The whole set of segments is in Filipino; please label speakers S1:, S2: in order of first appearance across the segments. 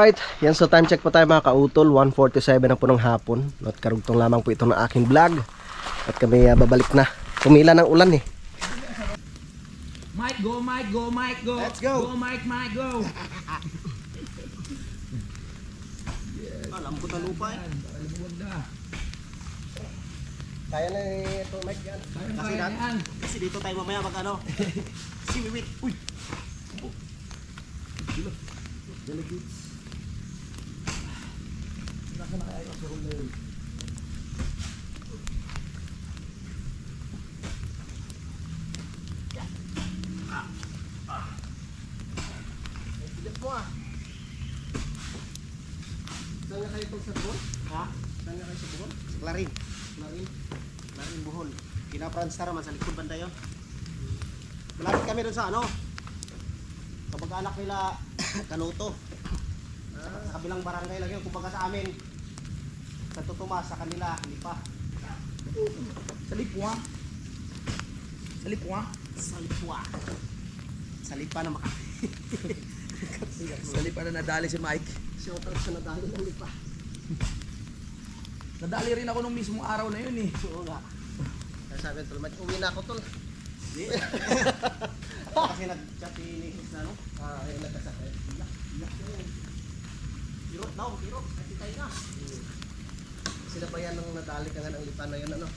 S1: Alright, yan so time check po tayo mga kautol. 1:47 na po ng hapon. At karugtong lamang po ito ng aking vlog. At kami babalik na. Tumila ng ulan eh.
S2: Mike, go, Mike, go, Mike, go.
S1: Let's go.
S2: Go, Mike, Mike, go.
S1: Lambot ang lupa eh.
S2: Huwag na.
S1: Kaya na ito Mike yan.
S2: Kaya na yan.
S1: Kasi dito tayo mamaya mag ano. Si Wiwit. Uy. Delegates. Naka na kayo sa roller. Bilis mo ah. Saan nga kayo itong sa Bohol? Ha? Saan nga kayo sa Bohol?
S3: Sa Clarin.
S1: Clarin.
S3: Clarin Bohol. Kina-Franstar naman sa likod banda yun. Malapit kami doon sa ano. Kapag-anak nila Kanuto. Sa kabilang barangay lang yun. Kumbaga sa amin. Sa Tomas, sa kanila, Lipa.
S2: Sa Lipwa. Sa Lipwa.
S3: Sa Lipwa. Sa Lipa na Makati.
S2: Sa Lipwa na nadali si Mike.
S1: Shout out sa nadali ng Lipa.
S2: Nadali rin ako nung mismong araw na yun eh.
S3: Oo nga.
S1: Kaya sabi ng Tol, uwi na ako Tol.
S3: Di. Kasi nag-chat ni Chris na no?
S1: Ayun nagkasakit.
S3: Iyak yun. Kirot daw, kirot. Kasi tayo na.
S1: Sila pa yan nung nadali ka nga ng Lipa na yun ano.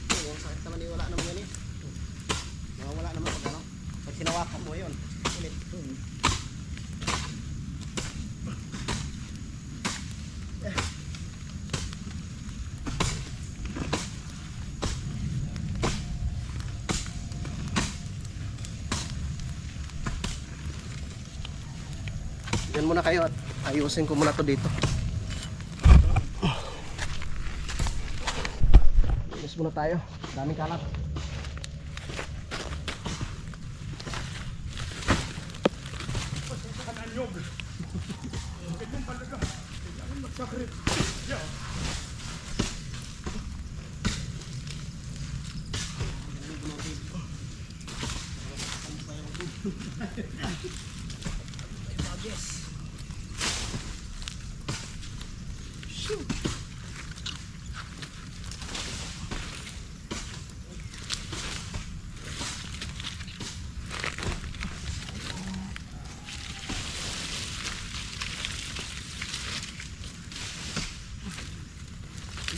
S3: Oo, sakit naman wala naman yan eh. Wala naman pag ano. Pag sinawakan mo yun. Ulit.
S1: Diyan muna kayo at ayusin ko muna to dito. Ayos muna tayo. Daming kalat.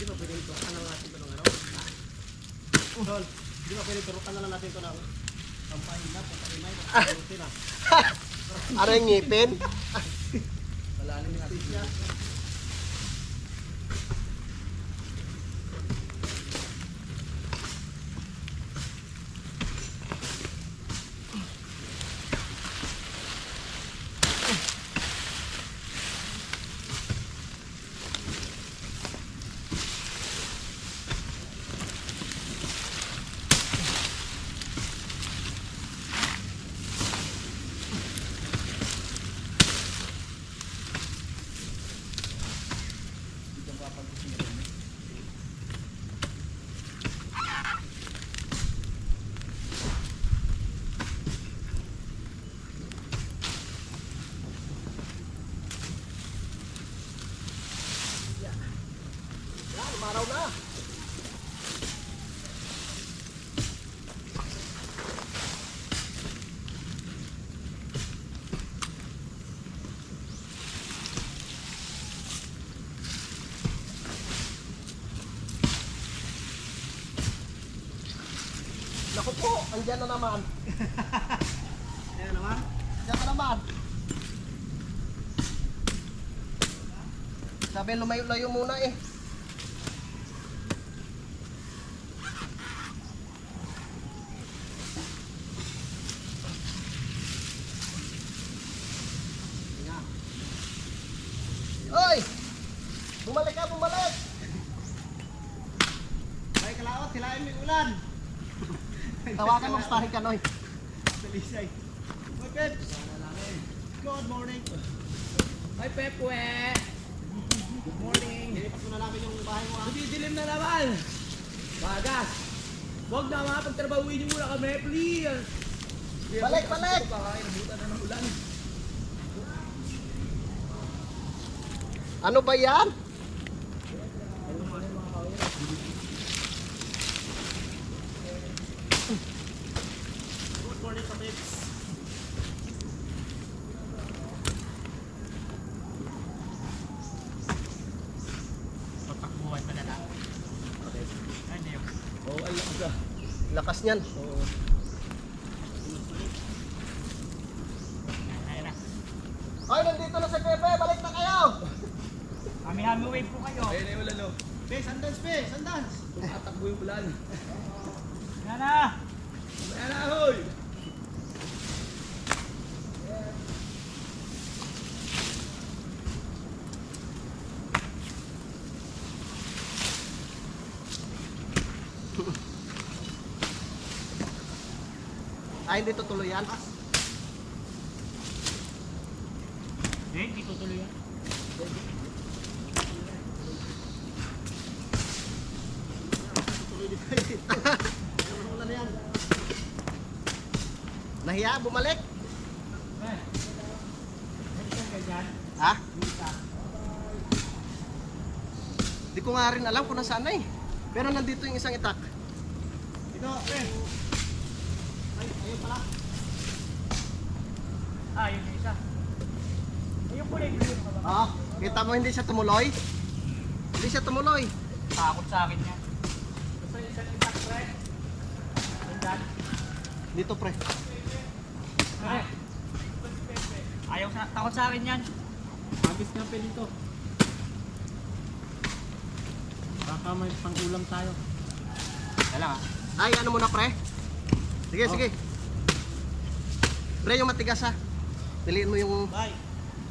S3: Hindi ba pwede turukan na lang natin ito ng ano? Tol, hindi ba pwede turukan na lang natin ito ng pampahinap, pampahinay, pampahinay na.
S1: Ano yung ngipin?
S2: Malalim yung ating siya.
S1: Maraw na. Naku po, andyan na naman.
S3: Ayan naman.
S1: Andyan na naman. Sabi lumayo-layo muna eh. Oy! Bumalik ka, bumalik!
S3: Ay, kalaot, hilain mo yung ulan.
S1: Tawagan mo sa paring kanoy.
S3: Salisay. Good, good. Good morning.
S2: Hi, Pepwe. Good morning.
S3: Nilipat mo na namin yung bahay mo ha.
S2: Didilim na naman. Bagas. Huwag na mga pagtrabahuin niyo muna kami, please.
S1: Balik, balik!
S2: Baka inabutan na ng ulan.
S1: Ano ba yan?
S2: Good morning, kapits. Patakbuhan pa na lang. Ano yun?
S1: Oh, ay lakas ah. Lakas niyan.
S2: Ayun na.
S1: Ay, nandito na si Pepe. Balik na kayo.
S2: Hami-hami wave po kayo.
S3: Ayun na yung ulan, oh. Pe, sandals, pe, sandals.
S2: Tatakbo yung ulan. Yan na!
S3: Ayan na, hoy.
S1: Ay, hindi tutuloy yan.
S2: Hindi tutuloy yan.
S1: Nahiya, bumalik.
S2: Ganyan.
S1: Ha? Di ko nga rin alam kung nasaan na eh. Pero nandito yung isang itak.
S3: Dito, pe. Ay, ayun pala.
S2: Ah, yun yung isa. Ayun po rin yung kababa.
S1: Oo. Kita mo hindi siya tumuloy? Hindi siya tumuloy.
S2: Takot sa akin yan. Gusto yung isang impact, pre? Ganyan.
S1: Dito pre.
S2: Ay. Ayaw sa, takot sa akin yan.
S3: Agis nga, pe, dito. Baka may pang-ulam tayo.
S2: Kailangan.
S1: Ay, ano muna pre? Sige, sige. Pre, yung matigas ha. Piliin mo yung
S3: Bye.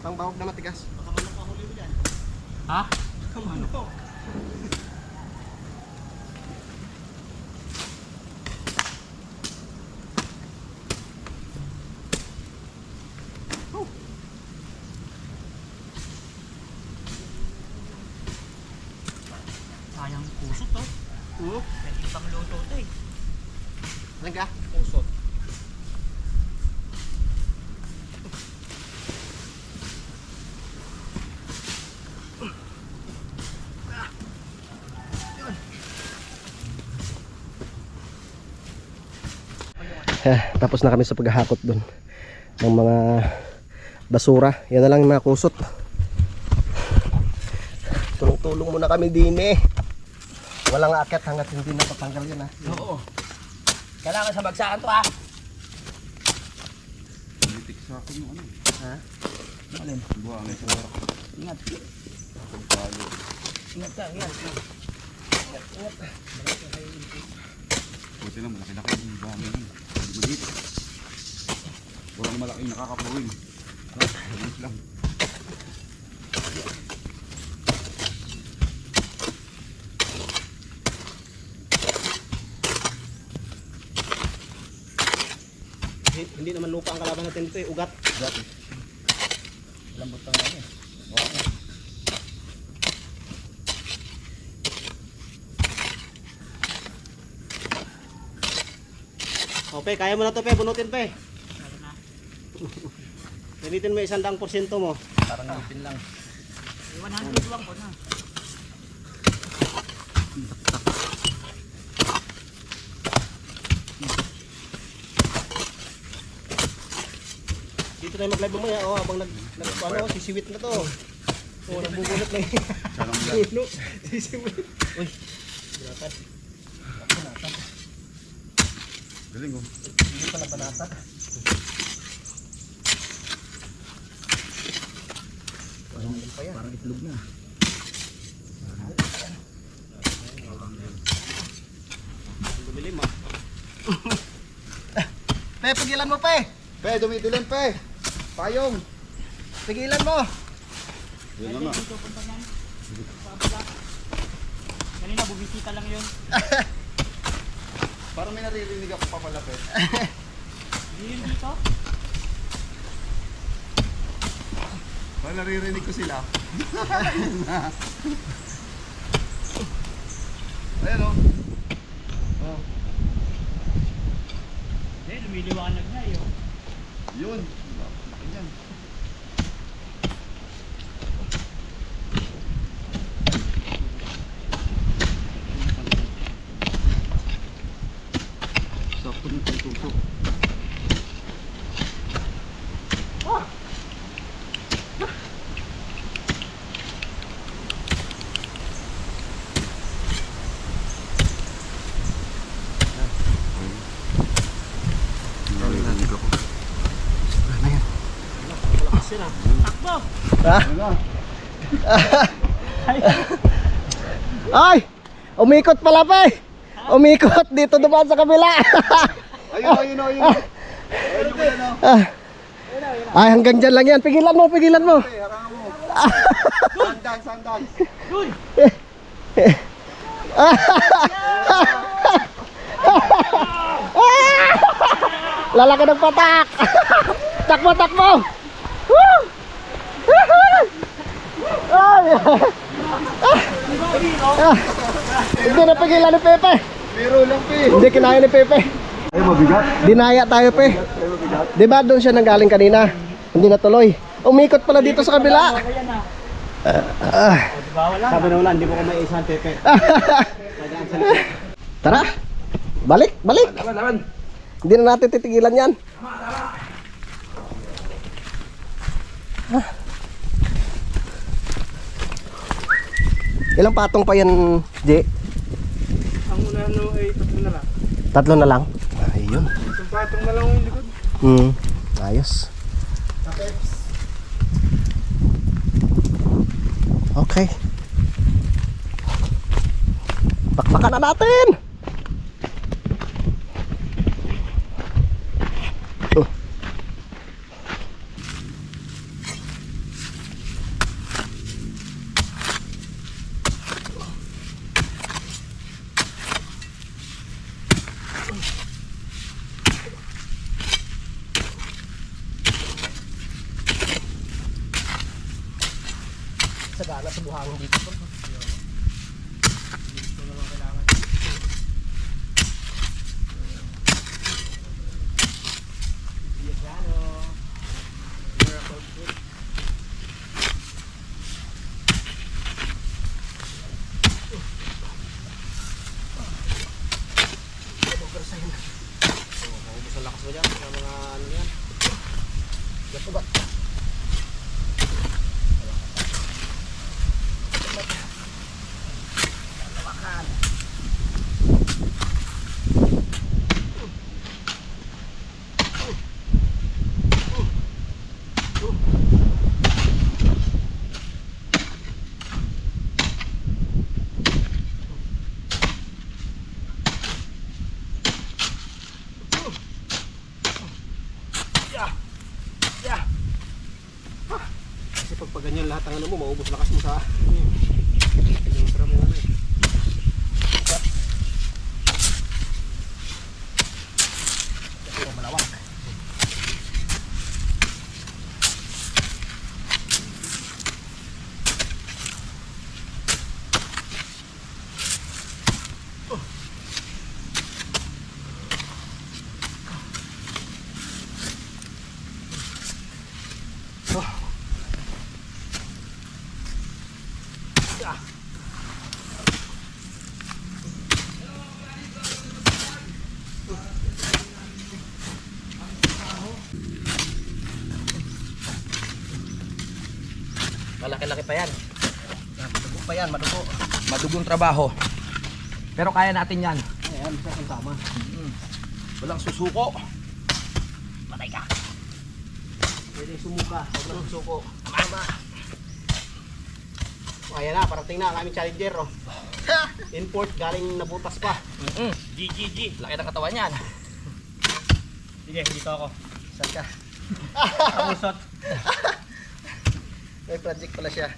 S1: pangbawag na matigas.
S3: Baka manok pa huli mo dyan.
S2: Ha?
S3: Manok.
S2: Sayang kusot to. Pwede pang luto to eh.
S1: Ano ka?
S2: Kusot.
S1: Tapos na kami sa paghahakot doon ng mga basura. Yan na lang yung mga kusot. Tulong-tulong muna kami din eh. Walang aakyat hanggat hindi napatanggal yan ha.
S2: Oo. Kailangan sa bagsakan to ha.
S4: Politik sa akin yung ano.
S1: Ha?
S2: Alin?
S4: Buhangin sa oras.
S2: Ingat.
S4: Pagpalo.
S2: Ingat ka, ingat.
S4: Buti lang, malaki-laki yung buhangin yun. Hindi maliit. Walang malaking nakakapuwin. Ayos lang.
S3: Hindi naman lupa ang kalaban natin dito, eh. Ugat.
S4: Dati.
S2: Lambot lang yan eh.
S3: O, pe, kaya mo na to, pe. Bunutin, pe.
S2: Lalo na.
S3: Gamitin mo 100% mo.
S2: Parang lupin lang. 100 lang po na.
S3: Dito tayo mag-live mamaya, oh, habang ano, sisiwit na to. Oh, nagbubunot na yun.
S4: Sarang lang.
S3: Buno, sisiwit. Uy, binatad.
S4: Galing oh.
S1: Hindi pa nabanatag.
S4: Parang itlog na.
S3: Dumilim, ah.
S1: Pe, pigilan mo pe.
S4: Pe, dumidilim pe. Payong.
S1: Pigilan mo.
S4: Yun na nga.
S2: Dito punta yan. Pababa. Kanina bubisita lang yun.
S4: Parang may naririnig ako papalapit.
S2: Hindi yun dito.
S4: Parang naririnig ko sila. Ayan oh. Oh.
S2: Hindi, lumiliwanag na yun.
S4: Yun. Laki yan. Puno ng tuso. Narinig ako.
S3: Malakas yun ah. Takbo!
S4: Wala.
S1: Ay! Umikot pala pa eh! Umikot dito dumaan sa kabila!
S4: Ayun.
S1: Ah. Ay, hanggang dyan lang yan. Pigilan mo, pigilan mo.
S4: Hey, harangan mo. Sandals.
S1: Lalaki ng patak! Takbo, takbo! Woo! Ay! Hindi na pigilan ni Pepe.
S4: Biro lang, Pi.
S1: Hindi kinaya ni Pepe.
S4: Ay, mabigat.
S1: Dinaya tayo, Pe. Di ba doon siya nanggaling kanina? Hindi natuloy. Umikot pala dito sa kabila.
S3: Sabi na wala, hindi mo ko may isang Pepe.
S1: Tara. Balik, balik.
S2: Laban.
S1: Hindi na natin titigilan yan. Ilang patong pa yan, J?
S2: Ang una ay tatlo na lang.
S1: Tatlo na lang. Ayun.
S2: Isang patong na lang yung likod.
S1: Ayos. Okay. Bakbakan na natin. Sagana sa buhangin dito.
S3: Sa lakas mo dyan, sa mga ano yan.
S1: Gato ba?
S3: Kasi pag ganyan lahat ng ano mo, maubos lakas mo sa yung tram mo ano eh.
S1: Ito malawak.
S2: Malaki-laki pa yan.
S1: Madugo pa yan, madugo.
S2: Madugong trabaho. Pero kaya natin yan.
S3: Ayan, isa kang tama.
S2: Walang susuko.
S1: Patay ka.
S3: Pwede sumuka, huwag lang susuko.
S2: Tama.
S3: Ayan na, parating na ang aming challenger oh. Import, galing nabutas pa.
S2: GGG. Laki ng katawan yan.
S3: Sige, dito ako.
S1: Saan ka?
S3: Kamusot.
S1: May project pala siya.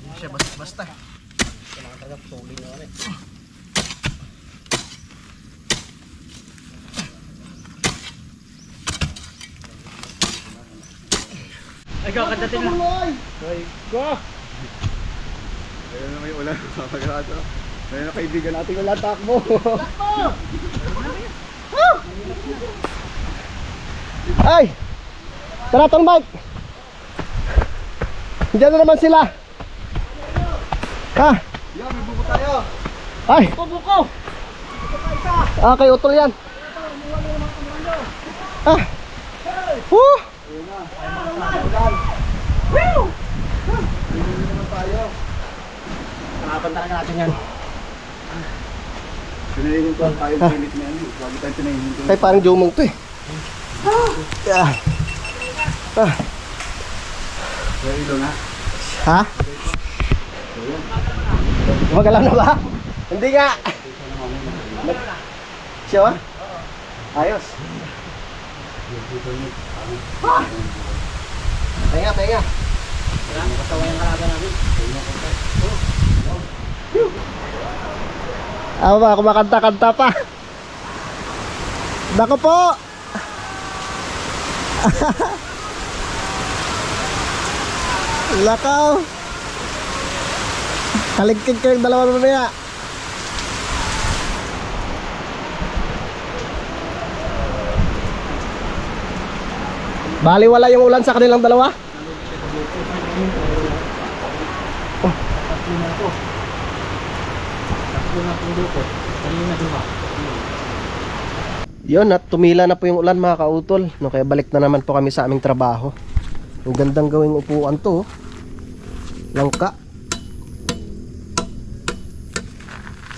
S1: Hindi siya basta-basta.
S3: Kailangan talaga putulin na ano eh. Ay, kakadating na. Go!
S4: Ayun na may ulan. Kapag-ato. Ayun na kaibigan natin wala takbo.
S1: Ay! Tara, Tol Mike! Diyan na naman sila! Ha?
S3: Yo, may buko tayo.
S1: Ay!
S2: Buko!
S1: Ah, kay Utol yan. Ah! Woo!
S3: Nakapan talaga natin yan.
S4: Pinayin ko ang tayo pilit na yan. Lagi tayo pinayin ko.
S1: Ay, parang jumong to eh. Ah. Ah.
S4: Kaya ilo na.
S1: Ha? Magalaw na ba? Hindi nga. Siya? Ayos. Pahinga, pahinga.
S3: Patawa yung kalaga namin.
S1: Ako ba, kumakanta-kanta pa. Nako po. Lakaw. Kaligkig kayong dalawa mamaya. Baliwala yung ulan sa kanilang dalawa. Yun, at tumila na po yung ulan mga kautol, no? Kaya balik na naman po kami sa aming trabaho. Ang gandang gawing upuan to, oh. Langka.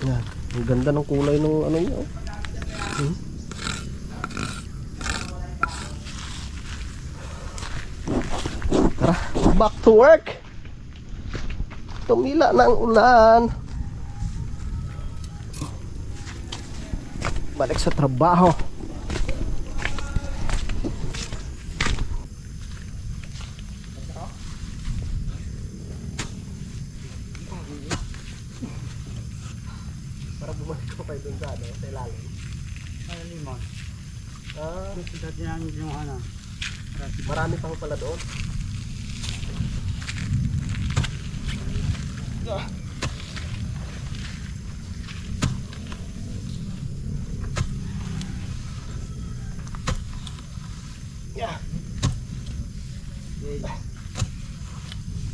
S1: Yan, ang ganda ng kulay ng ano niya, oh. Tara, back to work. Tumila na ang ulan. Balik sa trabaho. Para bumalik ko kayo dun sa ano, sa ilalim.
S3: Ano limon?
S1: Ah,
S3: Dati namin yung ano.
S1: marami pang pala doon. Yeah.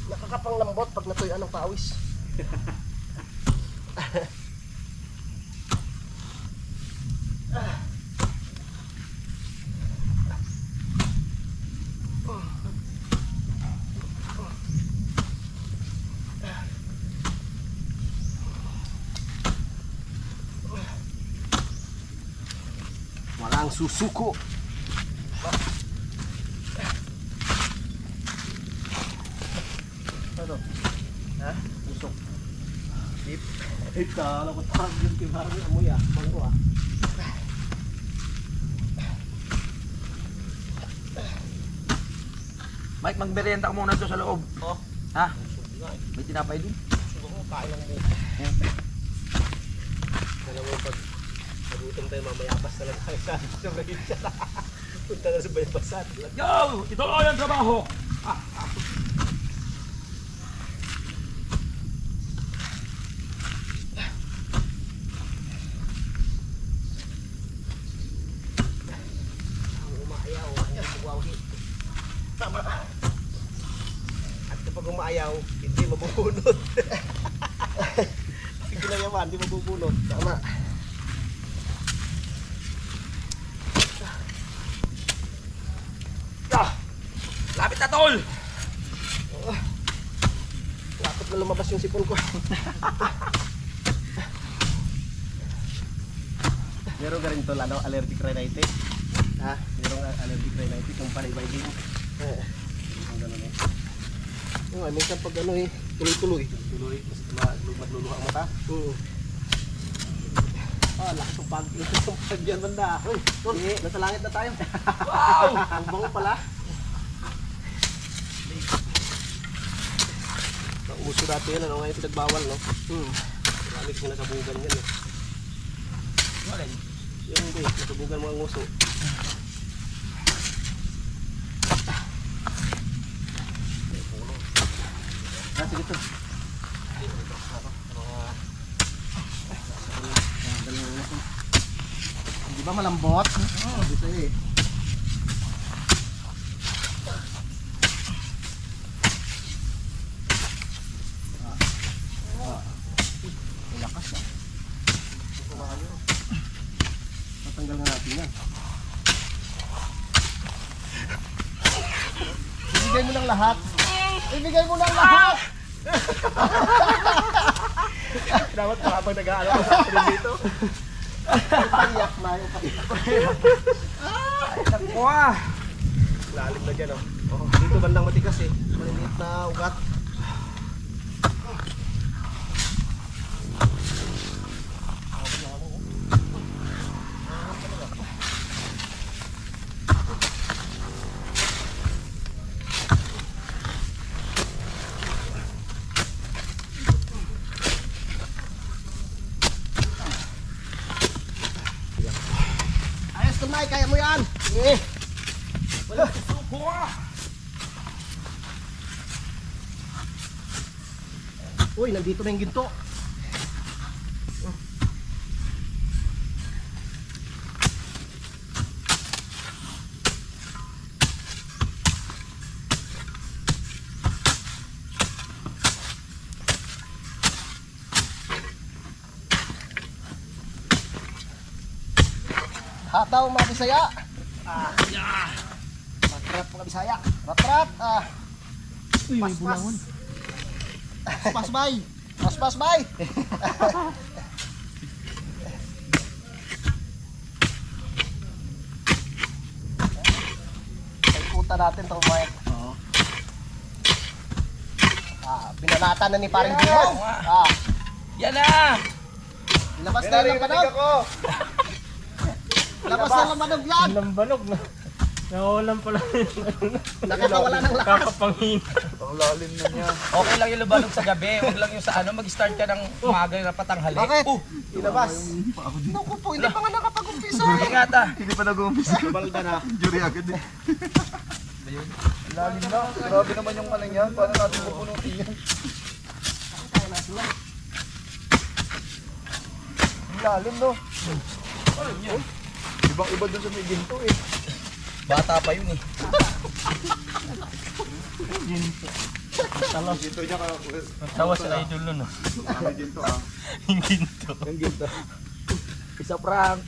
S1: Nakakapang lambot pag natuyuan ng pawis. Walang susuko. Ano? Ha? Usok. Tip. Ito, alam ko tawag yung timarang amoy ah. Bangko ah.
S2: Mike, magmerienda ka muna ito sa loob.
S1: Oh.
S2: Ha? May tinapay dun.
S1: Siguro kain lang buko. Alam mo pag nagutom tayo mamaya bas talaga tayo sa probinsya. Punta na sa baybasan.
S2: Go! Ituloy ang trabaho!
S1: Ang umayaw, buwawi. Tama. At kapag umayaw, hindi mabubunot. Pag ginayaman, hindi mabubunot. Tama.
S2: Lapit na, tol!
S1: Lapit na lumabas yung sipon ko. Meron ka rin to, ano, allergic rhinitis. Ha? Meron ka allergic rhinitis, yung panibay din. Ang gano'n eh. Yung ay, minsan pag ano eh, tuloy-tuloy. Tuloy, magluluha ang mata. Ah, lakas ng pag. Lakas ng pag yan banda. Uy, tol, nasa langit na tayo. Wow! Ang bango pala. Nauso dati yan, ano ngayon pinagbawal, no? Marami kasi nasabugan yan, eh.
S2: Walay.
S1: Yung hindi, nasabugan mga nguso. Ah, sige to. Di ba malambot? Oo, dito eh. Tanggal nga natin yan. Ibigay mo ng lahat. Ibigay mo ng lahat.
S3: Dapat pa kapag nag-aaral ko sa atin dito.
S1: Payak na yung payak.
S2: Wah!
S3: Lalim na dyan, oh. Dito bandang matigas eh. Maliliit na ugat. Ayos, Tunay, kaya mo yan. Eh. Uy, nandito na yung ginto. Hataw mga Bisaya. Matrat mga Bisaya. Matrat.
S2: Uy, may bulangon.
S3: Pasbay.
S1: Pasbay. Ikutan natin ito mga.
S3: Oo.
S1: Binanatan na ni paring Jimong.
S2: Yan na!
S1: Ilabas na yung labanog. Labas na labanog yan.
S2: Lambanog na. Nawalan pala.
S1: Nakakawala ng lakas.
S2: Kakapanghin.
S4: Ang lalim na niya.
S2: Okay lang yung lubalog sa gabi. Huwag lang yung sa ano. Mag-start ka ng umaga na patanghali.
S1: Bakit?
S3: Ilabas.
S1: Naku po, hindi pa nga nakapag-umpisa.
S2: Ingat ah.
S4: Hindi pa nag-uumpisa.
S3: Balda na.
S4: Jury agad eh. Lalim na. Grabe naman yung ano yan. Paano natin pupunutin yan? Ang lalim no. Ibang iba dun sa may ginto eh.
S2: Bata pa yun eh.
S4: Ginto niya ka.
S2: Tawa sa idol nun ah.
S4: May ginto ah.
S2: Yung ginto.
S3: Ang ginto.
S2: Isa prank.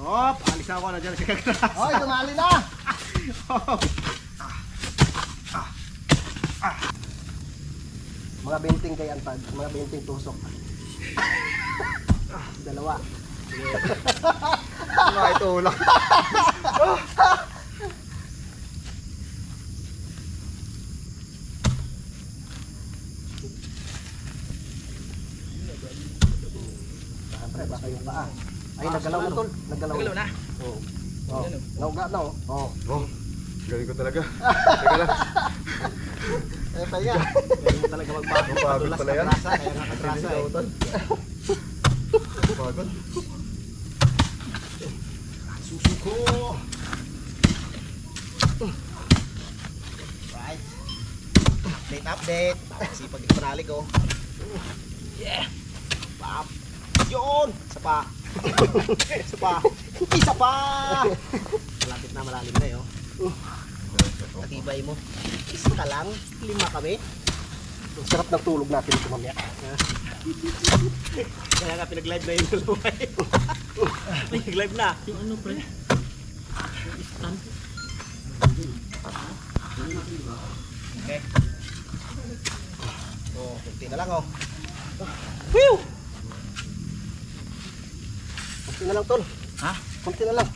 S3: Hop, alis ako na dyan sa kagras.
S1: Hoy, tumali na. Mga benting kay Antad, mga benting tusok. Dalawa.
S4: Mga ito lang.
S1: Siyempre, baka yung paa. Ay, naggalaw na tol. Naggalaw
S2: Nagalaw na.
S1: Oo. Oh. Nauga na oh. Oh.
S4: Oh, galing ko talaga. Teka lang.
S1: Eh, kaya.
S3: Galing mo talaga magbago.
S4: Pagod
S3: Padulas
S4: pala yan.
S3: kagrasa, kaya nga kagrasa eh.
S4: Pagod.
S3: Susuko. Right. Update. Sipag ito panalig oh.
S2: Yeah.
S3: Pap. Yun. Isa pa. Isa pa. Isa pa. Malapit na, malalim na eh oh. Katibay mo. Isa ka lang. 5 kami.
S1: Ang sarap ng tulog natin ito mamaya.
S3: Kaya nga pinag-live na yung dalawa eh. Pinag-live na.
S2: Yung ano pre? Yung stand.
S3: Okay. Oh, kunti na lang oh. Whew! Kunti na lang tol.
S2: Ha?
S1: Kunti na lang.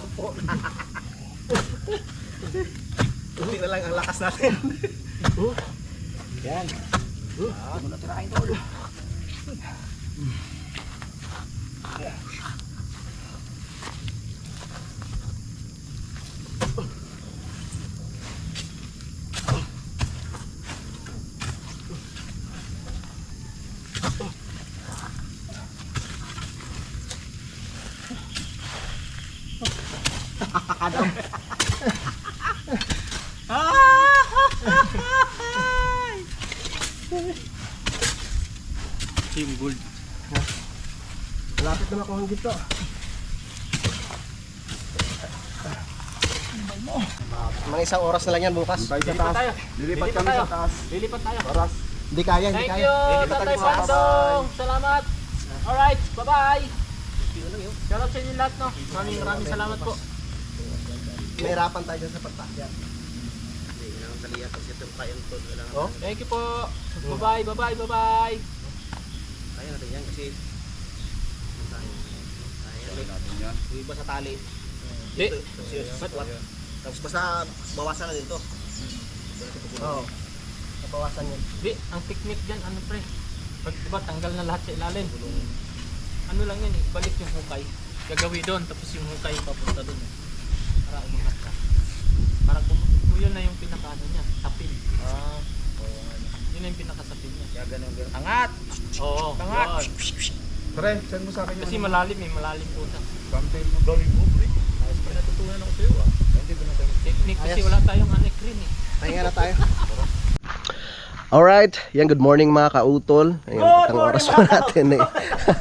S3: Upo na. Kunti na lang ang lakas natin.
S1: Yan.
S3: Muna tirahin tol.
S2: Team Gold.
S1: Malapit na makuha dito.
S3: Mga isang oras na lang yan bukas.
S4: Tayo sa taas. Lilipat kami sa taas.
S2: Lilipat tayo.
S4: Oras.
S3: Hindi kaya, hindi
S2: Thank
S3: kaya.
S2: you, Tatay Pandong. Salamat. Alright, bye-bye. Shoutout sa inyo lahat, no? Maraming salamat po.
S3: Mahirapan tayo dyan sa pagtakya.
S2: Oh? Thank you po. Bye-bye, bye-bye, bye-bye.
S3: Kaya natin yan kasi
S4: Natin yan.
S3: iba sa tali.
S2: Di.
S3: Tapos basta bawasan na din to. Oo. Bawasan yan.
S2: Di, ang technique dyan, ano pre? Pag diba, tanggal na lahat sa ilalim. Ano lang yan, balik yung hukay. Gagawi doon, tapos yung hukay papunta doon. Para umangat ka. Parang kung yun na yung pinaka-ano niya, sapin. Yun na yung pinaka-sapin niya. Kaya ganun. Angat! Oo, angat!
S4: Pre, send mo sa akin
S2: Kasi malalim malalim po na.
S4: Campaign mo galing mo, pre.
S2: May natutunan ako sa'yo ah.
S4: Hindi ba natin?
S2: Technique kasi wala tayong anek rin eh.
S3: Pahinga na tayo. Alright, yan, good morning mga kautol. Ayun, patang oras pa natin eh.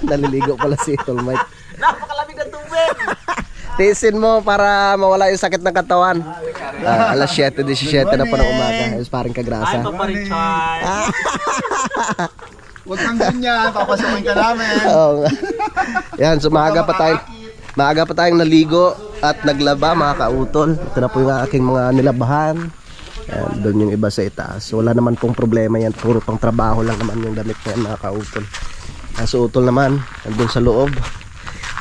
S3: Naliligo pala si Utol Mike.
S2: Napakalamig ng tubig!
S3: Tiisin mo para mawala yung sakit ng katawan. Alas 7:17 na po ng umaga. Ayos paring kagrasa.
S2: Ay, Papa Richard!
S4: Huwag kang ganyan, papasukin ka namin.
S3: Oo nga. Yan, so maaga pa tayong naligo at naglaba mga kautol. Ito na po yung aking mga nilabahan. Yan, doon yung iba sa itaas. So, wala naman pong problema yan. Puro pang trabaho lang naman yung damit na yan mga kautol. So utol naman, nandun sa loob.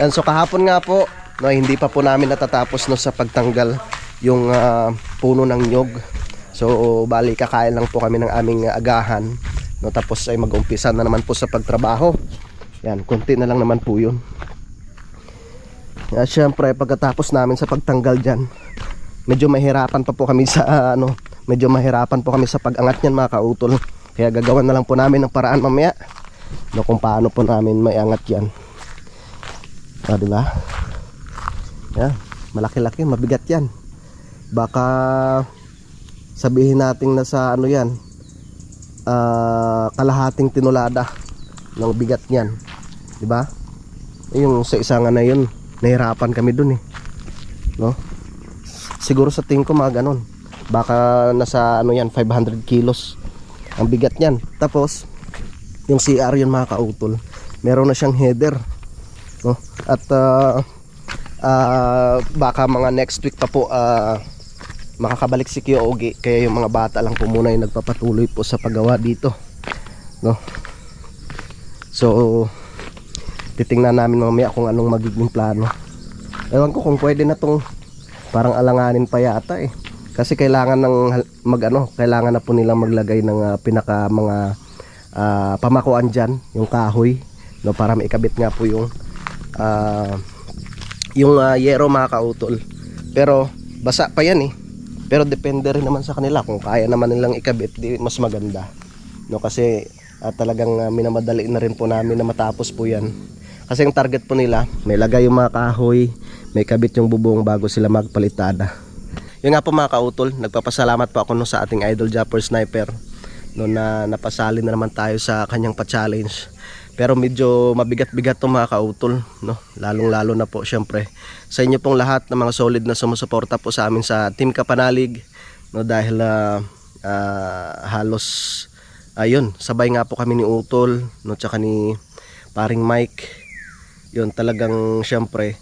S3: Yan, so kahapon nga po, no, hindi pa po namin natatapos no, sa pagtanggal yung puno ng nyog. So bali kakain lang po kami ng aming agahan. No, tapos ay mag-umpisa na naman po sa pagtrabaho. Yan, konti na lang naman po yun. At syempre pagkatapos namin sa pagtanggal dyan, medyo mahirapan pa po kami sa medyo mahirapan po kami sa pag-angat niyan mga kautol. Kaya gagawan na lang po namin ng paraan mamaya no, kung paano po namin maiangat yan. Diba? Yan, malaki-laki, mabigat yan. Baka sabihin natin na sa yan, kalahating tinulada ng bigat niyan. Diba? Yung sa isang na yun, nahirapan kami dun eh. No? Siguro sa tingin ko mga ganon. Baka nasa yan, 500 kilos ang bigat niyan. Tapos yung CR yun mga kautol, meron na siyang header, no? At baka mga next week pa po makakabalik si Kuya Ogie. Kaya yung mga bata lang po muna yung nagpapatuloy po sa paggawa dito, no? So titingnan namin mamaya kung anong magiging plano. Ewan ko kung pwede na tong parang alanganin pa yata eh. Kasi kailangan ng kailangan na po nilang maglagay ng pinaka mga pamakuan dyan, yung kahoy, no, para maikabit nga po yung yero mga kautol. Pero basa pa yan eh. Pero depende rin naman sa kanila kung kaya naman nilang ikabit, di mas maganda, no, kasi talagang minamadali na rin po namin na matapos po yan. Kasi yung target po nila, may lagay yung mga kahoy, may kabit yung bubong bago sila magpalitada. Yun nga po mga kautol, nagpapasalamat po ako no, sa ating idol Japper Sniper, no, na napasali na naman tayo sa kanyang pa-challenge. Pero medyo mabigat-bigat to mga kautol, no? Lalong-lalo na po syempre sa inyo pong lahat ng mga solid na sumusuporta po sa amin sa Team Kapanalig, no, dahil halos ayun, sabay nga po kami ni Utol, no, tsaka ni paring Mike. Yun talagang syempre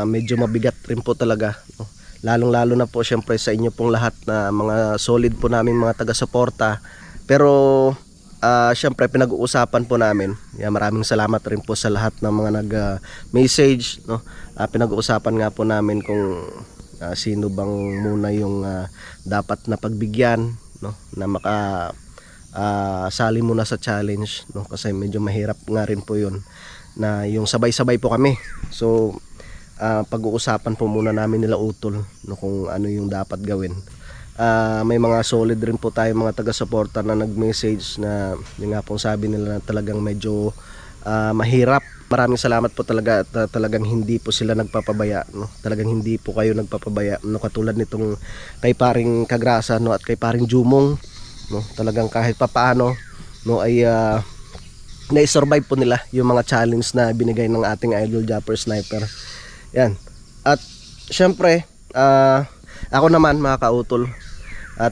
S3: medyo mabigat rin po talaga, no? Lalong-lalo na po syempre sa inyo pong lahat na mga solid po namin mga taga-suporta. Pero syempre pinag-uusapan po namin. Yeah, maraming salamat rin po sa lahat ng mga nag-message, no? Pinag-uusapan nga po namin kung sino bang muna yung dapat na pagbigyan, no? Na sali muna sa challenge, no? Kasi medyo mahirap nga rin po yun na yung sabay-sabay po kami. So pag-uusapan po muna namin nila Utol, no, kung ano yung dapat gawin. May mga solid rin po tayo mga taga-suporta na nag-message na yung nga pong sabi nila na talagang medyo mahirap. Maraming salamat po talaga at talagang hindi po sila nagpapabaya, no? Talagang hindi po kayo nagpapabaya, no? Katulad nitong kay paring Kagrasa, no, at kay paring Jumong, no? Talagang kahit papaano, no, ay na-survive po nila yung mga challenge na binigay ng ating idol Japper Sniper. Yan. At syempre Ako naman mga kautol,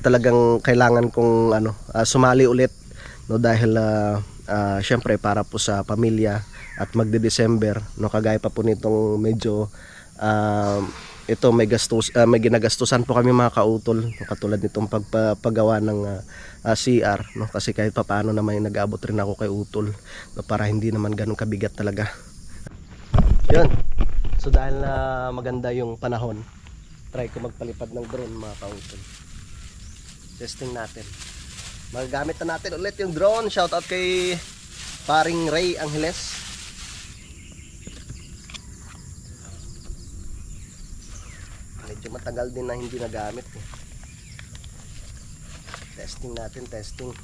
S3: talagang kailangan kong sumali ulit, no, dahil syempre para po sa pamilya at magde-December, no, kagaya pa po nitong medyo ito may ginagastusan po kami mga kautol, no, katulad nitong pagpagawa ng CR, no, kasi kahit papaano naman nag-aabot rin ako kay utol, no, para hindi naman ganun kabigat talaga. Yun. So dahil maganda yung panahon, try ko magpalipad ng drone mga kautol. Testing natin. Magagamit na natin ulit yung drone. Shoutout kay paring Ray Angeles. Medyo matagal din na hindi nagamit eh. Testing natin, testing.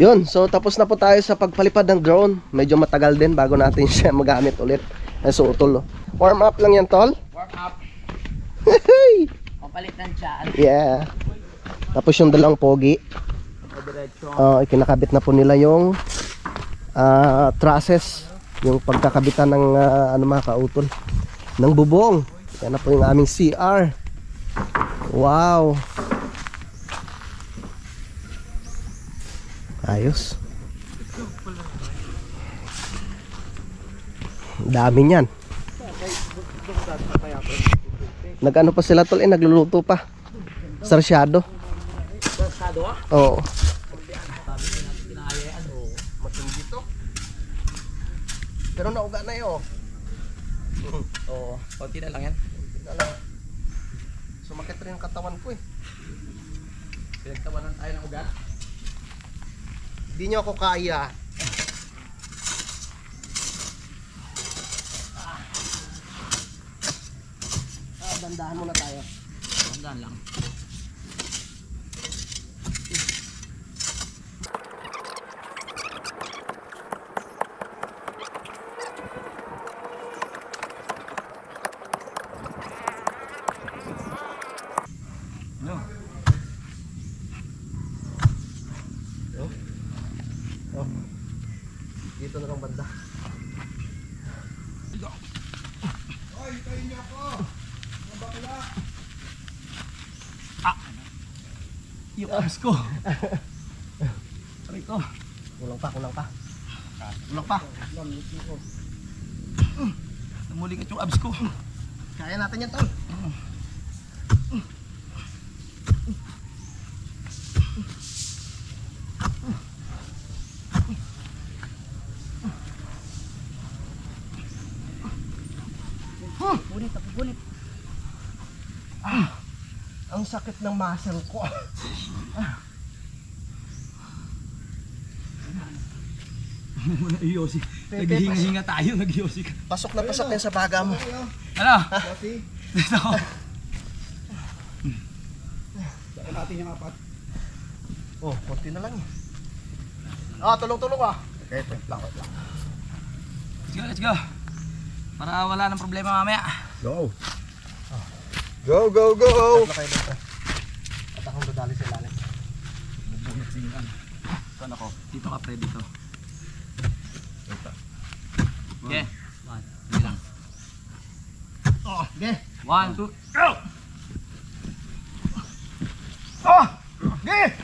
S3: Yun, so tapos na po tayo sa pagpalipad ng drone. Medyo matagal din bago natin siya magamit ulit. So utol, oh. Warm up lang yan, tol.
S2: Warm up. Papalit ng tiyan.
S3: Yeah. Tapos yung dalang pogi. Ikinakabit na po nila yung trusses. Yung pagkakabitan ng mga kautol, ng bubong. Yan na po yung aming CR. Wow. Ayos. Dami niyan. Nag-ano pa sila tol, nagluluto pa. Sarsyado.
S2: Sarsyado ah?
S3: Oo.
S2: Pinahayaan o.
S3: Matindi to. Pero nauga na yun.
S2: Oo. Konti na lang yan.
S3: Sumakit rin ang katawan ko eh.
S2: Pinagtawanan tayo ng ugat.
S3: Hindi nyo ako kaya. Dandahan muna tayo.
S2: Dandahan lang.
S4: No.
S3: Oh. Dito na lang banda.
S4: Hoy, tayo niyo ako. Ang bakla.
S2: Yung abs ko. Aray ko.
S3: Kulang pa, kulang pa. Kulang pa.
S2: Namulikat yung abs ko.
S3: Kaya natin yan, tol.
S2: Punit, punit.
S3: Ang sakit ng muscle ko.
S2: Nag-iossi. Naghihinga tayo, nag-iossi ka.
S3: Pasok na pasok yan sa baga mo.
S2: Ano?
S4: Coffee.
S2: Dito.
S3: Sakay natin yung apat. Oh, konti na lang eh. Tulong-tulong ah. Okay, wait lang.
S1: Let's go. Para wala nang problema mamaya.
S4: Go. Go.
S3: Sakay dito. At akong dadali sa ilalim.
S4: Bubunot siyan. Saan ako?
S1: Dito ka pre, dito.
S4: Ito.
S1: Okay. 1, 2 lang.
S3: Okay.
S1: 1, 2, go!
S3: Okay.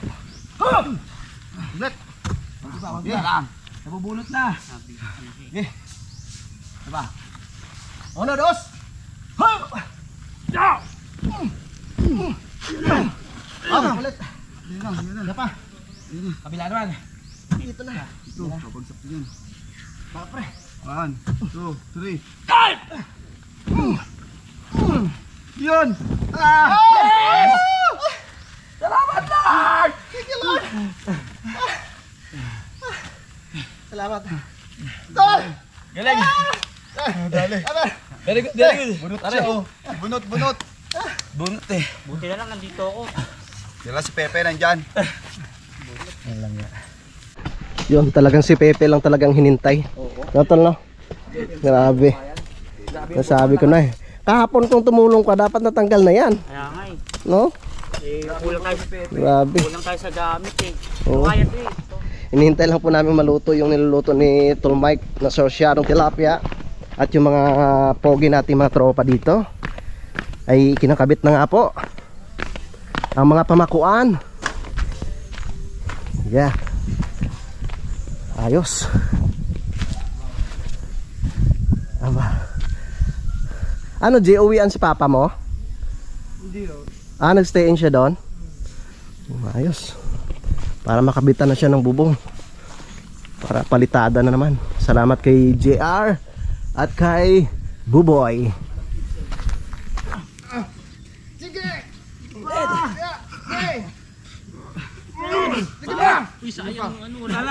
S3: Ulit.
S1: Okay. Nabubulot na.
S3: Okay.
S1: Diba?
S3: Una, dos. Ulit. Yan pa.
S1: Kabila naman.
S3: Dito na.
S4: Ito, kapagsak yan.
S3: Baka pre.
S4: 1, 2, 3.
S3: Yun. Salamat Lord. Thank you Lord. Salamat. Tol.
S1: Galing.
S4: Dali.
S1: Very good, very good.
S4: Bunot siya oh. Bunot.
S1: Bunot eh.
S2: Buti na lang nandito ako.
S4: Dala si Pepe nandyan.
S3: Yun, talagang si Pepe lang talagang hinintay. Tol, no? Grabe. Nasabi ko na eh. Kahapon kung tumulong ka, dapat natanggal na yan.
S2: Kaya nga eh.
S3: No?
S2: Kulang tayo sa Pepe.
S3: Grabe.
S2: Kulang tayo sa gamit eh.
S3: Oo.
S2: Kaya to eh.
S3: Inihintay lang po namin maluto yung niluluto ni Tol Mike na sorsyadong tilapia. At yung mga pogi natin mga tropa dito ay kinakabit na nga po ang mga pamakuan. Yeah. Ayos. Aba. Ano, JOE-an si papa mo?
S1: Hindi oh.
S3: Nagstay in siya doon? Ayos. Para makabitan na siya ng bubong. Para palitada na naman. Salamat kay JR at kay Buboy.
S2: Uy, sayang yung ano.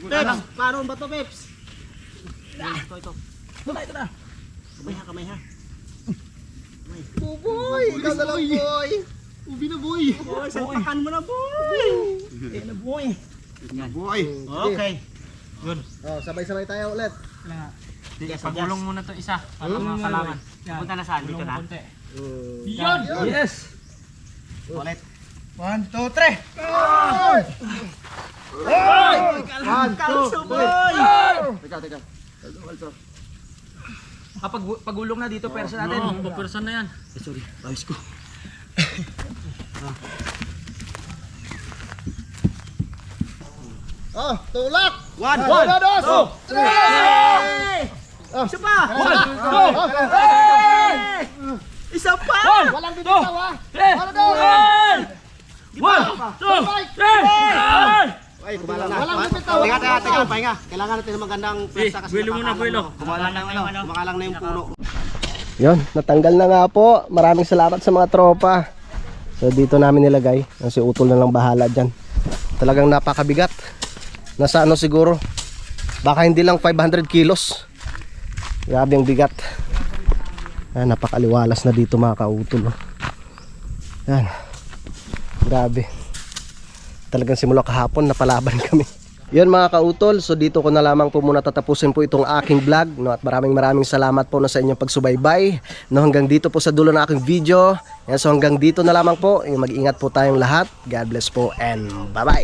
S3: Peps, paano ba to, Peps?
S2: Ito.
S3: Ito na. Kamay ha. Buboy! Ikaw na lang, boy! Ubi na, boy! Boy, salpakan mo na, boy! Yan na, boy!
S4: Boy.
S3: Okay. Yun. Sabay-sabay tayo ulit.
S2: Pagulong muna to isa. Para mga kalaman. Punta na saan? Dito na.
S3: Yun!
S1: Yes!
S3: Ulit.
S1: 1, 2, 3!
S3: Kalso, boy! Teka.
S1: Pagulong na dito, persa natin.
S2: Oo, pagperson na yan.
S1: Sorry, ayos ko.
S3: Tulak!
S1: 1,
S3: 2, 3!
S1: Isa pa! 1, 2, isa pa!
S3: Walang bibitaw, ha?
S1: 1, 2, 3!
S3: Ay, kumala na. Walang bibitaw. Teka, pahinga. Kailangan natin ng magandang pwersa kasi
S2: buwelo muna, buwelo.
S3: kumakalang na yung puno. Yun, natanggal na nga po. Maraming salamat sa mga tropa. So dito namin nilagay. Si Utol na lang bahala dyan. Talagang napakabigat. Nasa ano siguro, baka hindi lang 500 kilos. Grabe ang bigat. Napakaliwalas na dito mga kautol. Yan. Grabe. Talagang simula kahapon napalaban kami. Yun mga kautol, so dito ko na lamang po muna tatapusin po itong aking vlog, no? At maraming salamat po na sa inyong pagsubaybay, no? Hanggang dito po sa dulo ng aking video. Yan, so hanggang dito na lamang po. Mag-ingat po tayong lahat. God bless po and bye bye.